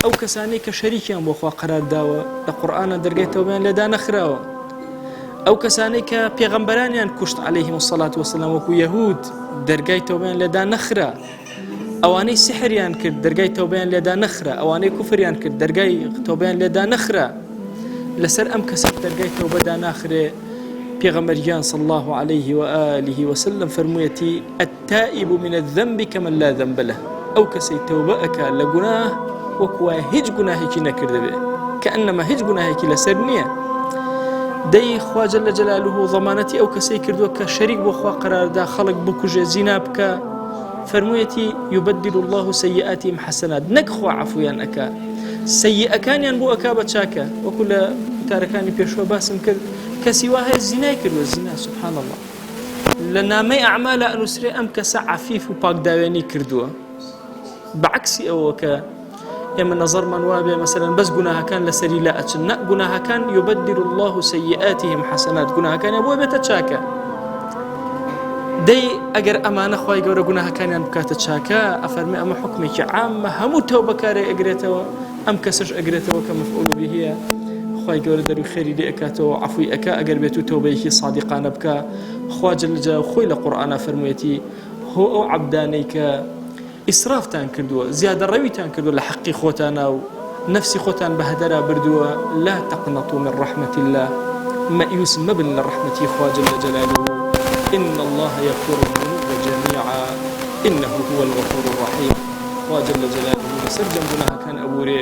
ئەو کەسانەی کە شەریکیان بۆ خوا قەرار داوە لە قورئانە دەرگای تەوبەیان لێدا نەخراوە، ئەو کەسانەی کە پێغەمبەرانیان کوشت عەلەیهیم السەڵات وەسەلام وەکو یەهود دەرگای تەوبەیان لێدا نەخرا، ئەوانەی سحریان کرد دەرگای تەوبەیان لێدا نەخرا، ئەوانەی کوفریان کرد دەرگای تەوبەیان لێدا نەخرا، لەسەر ئەم کەسە دەرگای تەوبەدا ناخرێ. پێغەمبەریان صلی الله عليه وآله وسلم فەرموویەتی التائب من الذنب كمن لا ذنب له، ئەو کەسەی تەوبە ئەکا لە گوناه وەکو وایە هیچ گوناهێکی نەکردەبێ، کەئەنەما هیچ گوناهێکی لەسەر نییە. دەی خوا جەل جەلالوه ضەمانەتی ئەو کەسەی کردووە کە شەریک بۆ خوا قەراردا خەڵک بکوژێ زینا بکە، فەرموویەتی یوبەدل الله سەیئاتیهم حەسەنات، نەک خوا عەفویان ئەکا سەیئەکانیان بۆ ئەکا بە چاکە، وەکو لە وتارەکانی پێشوە باسم کرد کەسی وا هەیە زینای کردووە، زینا سبحان الله لە نامەی ئەعمالە ئەنووسرێ ئەم کەسە عەفیف و پاکداوێنی کردووە، بەعکسی ئەوە کە ئێمە نەزەرمان وابێ مەسەلەن بەس گوناهەکان لەسەری لا ئەچن، نە گوناهەکان یوبەدل الله سەیئاتیهم حەسەنات، گوناهەکانیان بۆ بێتە چاکە. دەی ئەگەر ئەمانە خوای گەورە گوناهەکانیان بکاتە چاکە، ئەفەرمێ ئەمە حکمێکی عامە هەموو تەوبەکارێ ئەگرێتەوە، ئەم کەسەش ئەگرێتەوە کە مەفعول بهیە، خوای گەورە دەروی خێری لێ ئەکاتەوە عەفوی ئەکا ئەگەر بێت و تەوبەیەکی صادقانە بکە. خوا جەل جەلاوه خۆی لە قورئانە فەرموویەتی هۆ ئەو عەبدانەی کە ئیسرافتان کردووە، زیادە ڕەویتان کردووە لە حەقی خۆتانە و نفسی خۆتان بە هەدەرا بردووە، لا تقنطوا من رحمة الله، مەئیوس مەبن لە ڕەحمەتی خوا جەل جەلاوه، إن الله يغفر الذنوب جميعا إنه هو الغفور الرحيم. خوا جەل جەلاوه لەسەر جەم گوناهەکان ئەبورێ